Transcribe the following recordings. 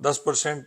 10%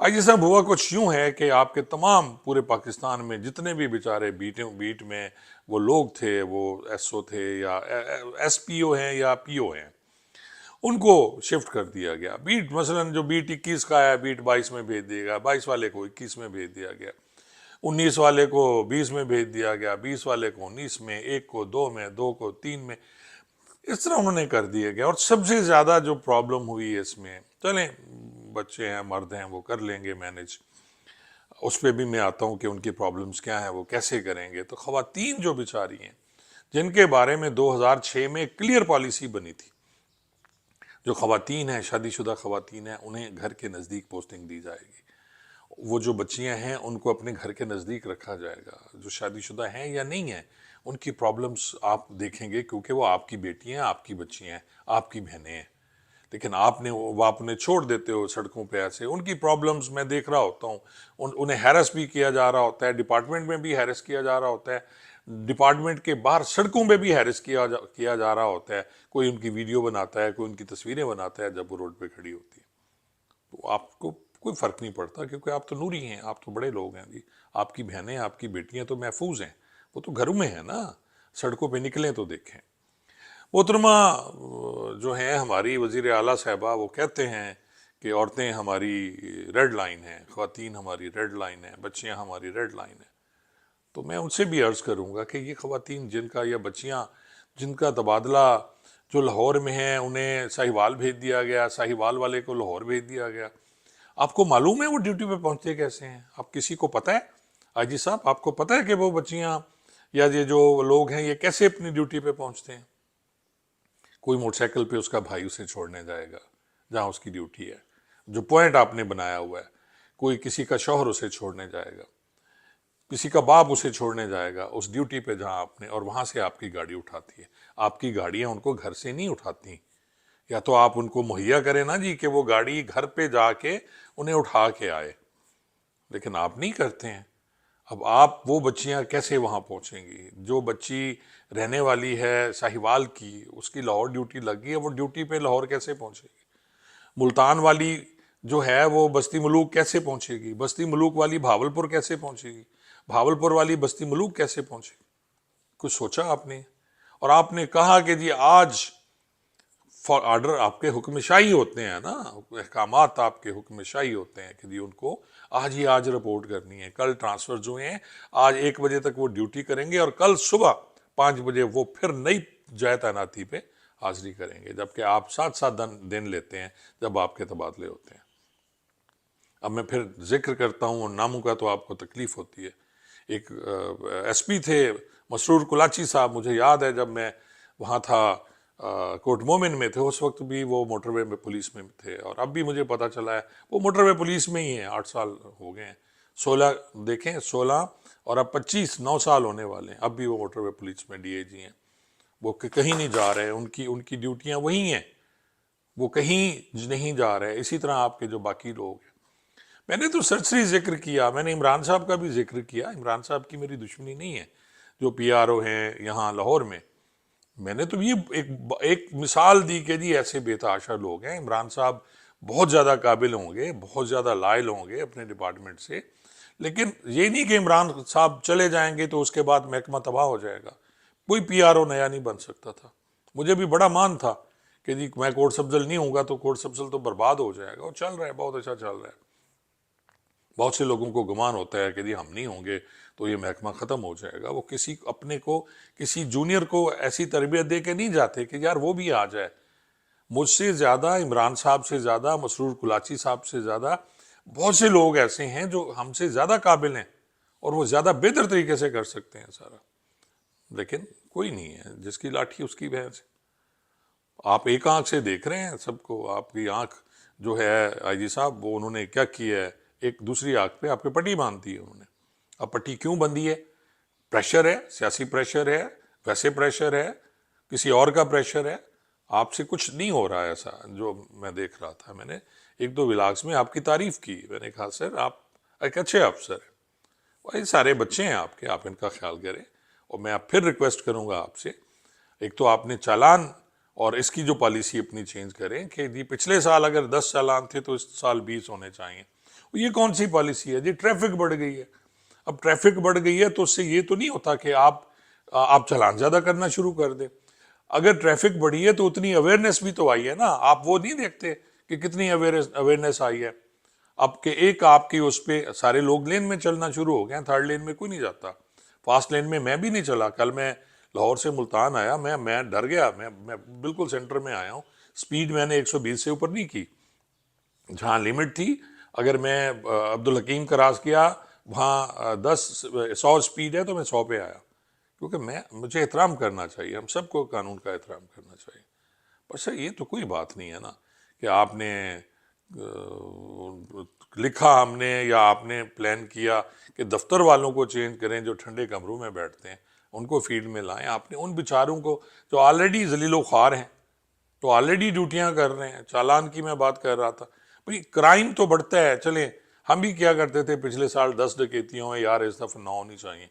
آج جیسا ہوا کچھ یوں ہے کہ آپ کے تمام پورے پاکستان میں جتنے بھی بیچارے بیٹ میں وہ لوگ تھے، وہ ایس او تھے یا ایس پی او ہیں یا پی او ہیں، ان کو شفٹ کر دیا گیا. بیٹ مثلاً جو بیٹ 21 کا ہے بیٹ 22 میں بھیج دیا گیا، 22 والے کو 21 میں بھیج دیا گیا، 19 والے کو 20 میں بھیج دیا گیا، 20 والے کو 19 میں، ایک کو 2 میں، 2 کو 3 میں. اس طرح انہوں نے کر دیا گیا. اور سب سے زیادہ جو پرابلم ہوئی ہے اس میں، چلیں بچے ہیں مرد ہیں وہ کر لیں گے مینج، اس پہ بھی میں آتا ہوں کہ ان کی پرابلمز کیا ہیں، وہ کیسے کریں گے. تو خواتین جو بیچاری ہیں جن کے بارے میں 2006 میں کلیئر پالیسی بنی تھی، جو خواتین ہیں، شادی شدہ خواتین ہیں، انہیں گھر کے نزدیک پوسٹنگ دی جائے گی. وہ جو بچیاں ہیں ان کو اپنے گھر کے نزدیک رکھا جائے گا. جو شادی شدہ ہیں یا نہیں ہیں ان کی پرابلمز آپ دیکھیں گے، کیونکہ وہ آپ کی بیٹیاں ہیں، آپ کی بچیاں ہیں، آپ کی بہنیں ہیں. لیکن آپ نے چھوڑ دیتے ہو سڑکوں پہ ایسے. ان کی پرابلمز میں دیکھ رہا ہوتا ہوں، انہیں ہیرس بھی کیا جا رہا ہوتا ہے، ڈپارٹمنٹ میں بھی ہیرس کیا جا رہا ہوتا ہے، ڈپارٹمنٹ کے باہر سڑکوں پہ بھی ہیرس کیا جا رہا ہوتا ہے. کوئی ان کی ویڈیو بناتا ہے، کوئی ان کی تصویریں بناتا ہے جب وہ روڈ پہ کھڑی ہوتی ہے. تو آپ کو کوئی فرق نہیں پڑتا، کیونکہ آپ تو نوری ہیں، آپ تو بڑے لوگ ہیں جی. آپ کی بہنیں، آپ کی بیٹیاں تو محفوظ ہیں، وہ تو گھروں میں ہیں نا. سڑکوں پہ نکلیں تو دیکھیں. محترمہ جو ہیں ہماری وزیر اعلیٰ صاحبہ، وہ کہتے ہیں کہ عورتیں ہماری ریڈ لائن ہیں، خواتین ہماری ریڈ لائن ہیں، بچیاں ہماری ریڈ لائن ہیں. تو میں ان سے بھی عرض کروں گا کہ یہ خواتین جن کا یا بچیاں جن کا تبادلہ جو لاہور میں ہیں، انہیں ساہیوال بھیج دیا گیا، ساہیوال والے کو لاہور بھیج دیا گیا. آپ کو معلوم ہے وہ ڈیوٹی پہ پہنچتے کیسے ہیں؟ آپ کسی کو پتہ ہے؟ آئی جی صاحب آپ کو پتہ ہے کہ وہ بچیاں یا یہ جو لوگ ہیں یہ کیسے اپنی ڈیوٹی پہ پہنچتے ہیں؟ کوئی موٹر سائیکل پہ اس کا بھائی اسے چھوڑنے جائے گا جہاں اس کی ڈیوٹی ہے، جو پوائنٹ آپ نے بنایا ہوا ہے. کوئی کسی کا شوہر اسے چھوڑنے جائے گا، کسی کا باپ اسے چھوڑنے جائے گا اس ڈیوٹی پہ جہاں آپ نے، اور وہاں سے آپ کی گاڑی اٹھاتی ہے. آپ کی گاڑیاں ان کو گھر سے نہیں اٹھاتی. یا تو آپ ان کو مہیا کریں نا جی کہ وہ گاڑی گھر پہ جا کے انہیں اٹھا کے آئے، لیکن آپ نہیں کرتے ہیں. اب آپ وہ بچیاں کیسے وہاں پہنچیں گی؟ جو بچی رہنے والی ہے ساہیوال کی، اس کی لاہور ڈیوٹی لگ گئی ہے، وہ ڈیوٹی پہ لاہور کیسے پہنچے گی؟ ملتان والی جو ہے وہ بستی ملوک کیسے پہنچے گی؟ بستی ملوک والی بھاولپور کیسے پہنچے گی؟ بھاولپور والی بستی ملوک کیسے پہنچے گی؟ کچھ سوچا آپ نے؟ اور آپ نے کہا کہ جی آج آرڈر آپ کے حکم شاہی ہوتے ہیں نا، احکامات آپ کے حکم شاہی ہوتے ہیں کہ جی ان کو آج ہی آج رپورٹ کرنی ہے. کل ٹرانسفر جو ہیں آج 1 بجے تک وہ ڈیوٹی کریں گے، اور کل صبح 5 بجے وہ پھر نئی جائے تعیناتی پہ حاضری کریں گے، جبکہ آپ 7 دن لیتے ہیں جب آپ کے تبادلے ہوتے ہیں. اب میں پھر ذکر کرتا ہوں ناموں کا تو آپ کو تکلیف ہوتی ہے. ایک ایس پی تھے مسرور کلاچی صاحب، مجھے یاد ہے جب میں وہاں تھا کوٹ مومن میں تھے، اس وقت بھی وہ موٹر وے میں پولیس میں تھے، اور اب بھی مجھے پتا چلا ہے وہ موٹر وے پولیس میں ہی ہیں. 8 سال ہو گئے ہیں، 16 دیکھیں 16 اور اب 25 9 سال ہونے والے ہیں، اب بھی وہ موٹر وے پولیس میں ڈی اے جی ہیں. وہ کہیں نہیں جا رہے، ان کی ڈیوٹیاں وہی ہیں، وہ کہیں نہیں جا رہے. اسی طرح آپ کے جو باقی لوگ ہیں. میں نے تو سرسری ذکر کیا، میں نے عمران صاحب کا بھی ذکر کیا. عمران صاحب کی میری دشمنی نہیں ہے، جو پی آر او ہیں یہاں لاہور میں. میں نے تو یہ ایک مثال دی کہ جی ایسے بے تحاشا لوگ ہیں. عمران صاحب بہت زیادہ قابل ہوں گے، بہت زیادہ لائل ہوں گے اپنے ڈپارٹمنٹ سے، لیکن یہ نہیں کہ عمران صاحب چلے جائیں گے تو اس کے بعد محکمہ تباہ ہو جائے گا. کوئی پی آر او نیا نہیں بن سکتا تھا. مجھے بھی بڑا مان تھا کہ جی میں کوٹ سبزل نہیں ہوں گا تو کوٹ سبزل تو برباد ہو جائے گا. اور چل رہا ہے، بہت اچھا چل رہا ہے. بہت سے لوگوں کو گمان ہوتا ہے کہ جی ہم نہیں ہوں گے تو یہ محکمہ ختم ہو جائے گا. وہ کسی اپنے کو، کسی جونیئر کو ایسی تربیت دے کے نہیں جاتے کہ یار وہ بھی آ جائے. مجھ سے زیادہ، عمران صاحب سے زیادہ، مسرور کلاچی صاحب سے زیادہ بہت سے لوگ ایسے ہیں جو ہم سے زیادہ قابل ہیں اور وہ زیادہ بہتر طریقے سے کر سکتے ہیں سارا. لیکن کوئی نہیں ہے، جس کی لاٹھی اس کی بھینس. آپ ایک آنکھ سے دیکھ رہے ہیں سب کو. آپ کی آنکھ جو ہے آئی جی صاحب، وہ انہوں نے کیا کیا ہے، ایک دوسری آنکھ پہ آپ کی پٹی باندھ دی ہے انہوں نے. اب پٹی کیوں بندھی ہے؟ پریشر ہے، سیاسی پریشر ہے، ویسے پریشر ہے، کسی اور کا پریشر ہے. آپ سے کچھ نہیں ہو رہا ہے ایسا جو میں دیکھ رہا تھا. میں نے 1-2 ولاگس میں آپ کی تعریف کی. میں نے کہا سر آپ ایک اچھے افسر ہیں، بھائی سارے بچے ہیں آپ کے، آپ ان کا خیال کریں. اور میں اب پھر ریکویسٹ کروں گا آپ سے، ایک تو آپ نے چالان اور اس کی جو پالیسی اپنی چینج کریں کہ جی پچھلے سال اگر 10 چالان تھے تو اس سال 20 ہونے چاہیے. یہ کون سی پالیسی ہے جی؟ ٹریفک بڑھ گئی ہے. اب ٹریفک بڑھ گئی ہے تو اس سے یہ تو نہیں ہوتا کہ آپ چلان زیادہ کرنا شروع کر دیں. اگر ٹریفک بڑھی ہے تو اتنی اویئرنیس بھی تو آئی ہے نا. آپ وہ نہیں دیکھتے کہ کتنی اویئرنیس آئی ہے. اب کہ آپ کی اس پہ سارے لوگ لین میں چلنا شروع ہو گئے ہیں. تھرڈ لین میں کوئی نہیں جاتا. فاسٹ لین میں بھی نہیں چلا. کل میں لاہور سے ملتان آیا, میں ڈر گیا. میں بالکل سینٹر میں آیا ہوں. سپیڈ میں نے 120 سے اوپر نہیں کی. جہاں لیمٹ تھی, اگر میں عبدالحکیم کراس کیا وہاں 100 سپیڈ ہے تو میں 100 پہ آیا, کیونکہ مجھے احترام کرنا چاہیے. ہم سب کو قانون کا احترام کرنا چاہیے. بس یہ تو کوئی بات نہیں ہے نا کہ آپ نے لکھا ہم نے یا آپ نے پلان کیا کہ دفتر والوں کو چینج کریں جو ٹھنڈے کمروں میں بیٹھتے ہیں, ان کو فیلڈ میں لائیں. آپ نے ان بیچاروں کو جو آلریڈی ذلیل و خوار ہیں, تو آلریڈی ڈیوٹیاں کر رہے ہیں. چالان کی میں بات کر رہا تھا. بھئی کرائم تو بڑھتا ہے. چلیں ہم بھی کیا کرتے تھے پچھلے سال 10 ڈکیتیوں ہیں یار, اس دفعہ 9 ہونی چاہیے.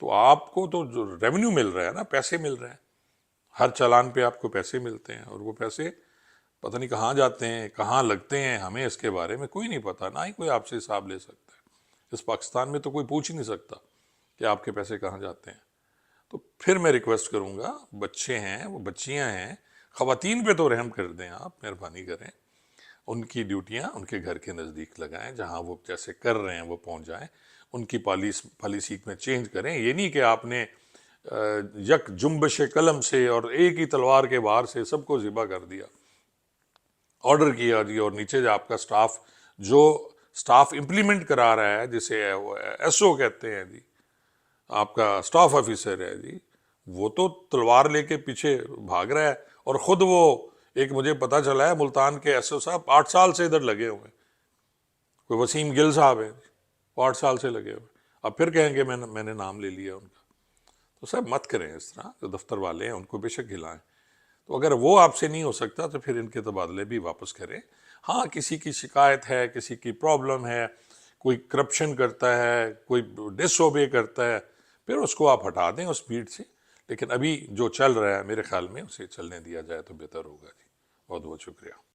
تو آپ کو تو جو ریونیو مل رہا ہے نا, پیسے مل رہے ہیں, ہر چالان پہ آپ کو پیسے ملتے ہیں, اور وہ پیسے پتہ نہیں کہاں جاتے ہیں, کہاں لگتے ہیں, ہمیں اس کے بارے میں کوئی نہیں پتا. نہ ہی کوئی آپ سے حساب لے سکتا ہے. اس پاکستان میں تو کوئی پوچھ ہی نہیں سکتا کہ آپ کے پیسے کہاں جاتے ہیں. تو پھر میں ریکویسٹ کروں گا, بچے ہیں, وہ بچیاں ہیں, خواتین پہ تو رحم کر دیں آپ, مہربانی کریں. ان کی ڈیوٹیاں ان کے گھر کے نزدیک لگائیں, جہاں وہ جیسے کر رہے ہیں وہ پہنچ جائیں. ان کی پالیسی میں چینج کریں. یہ نہیں کہ آپ نے یک جنبش قلم سے اور ایک ہی تلوار کے وار سے سب کو ذبح کر دیا, آرڈر کیا جی, اور نیچے جو آپ کا سٹاف امپلیمنٹ کرا رہا ہے, جسے ایس او کہتے ہیں جی, آپ کا سٹاف آفیسر ہے جی, وہ تو تلوار لے کے پیچھے بھاگ رہا ہے. اور خود وہ ایک مجھے پتا چلا ہے ملتان کے ایس او صاحب 8 سال سے ادھر لگے ہوئے ہیں. کوئی وسیم گل صاحب ہیں, وہ 8 سال سے لگے ہوئے. اب پھر کہیں گے میں نے نام لے لیا ان کا. تو صاحب مت کریں اس طرح. جو دفتر والے ہیں ان کو بے شک ہلائیں. تو اگر وہ آپ سے نہیں ہو سکتا تو پھر ان کے تبادلے بھی واپس کریں. ہاں, کسی کی شکایت ہے, کسی کی پرابلم ہے, کوئی کرپشن کرتا ہے, کوئی ڈس اوبے کرتا ہے, پھر اس کو آپ ہٹا دیں اس بھیڑ سے. لیکن ابھی جو چل رہا ہے میرے خیال میں اسے چلنے دیا جائے تو بہتر ہوگا جی. بہت بہت شکریہ.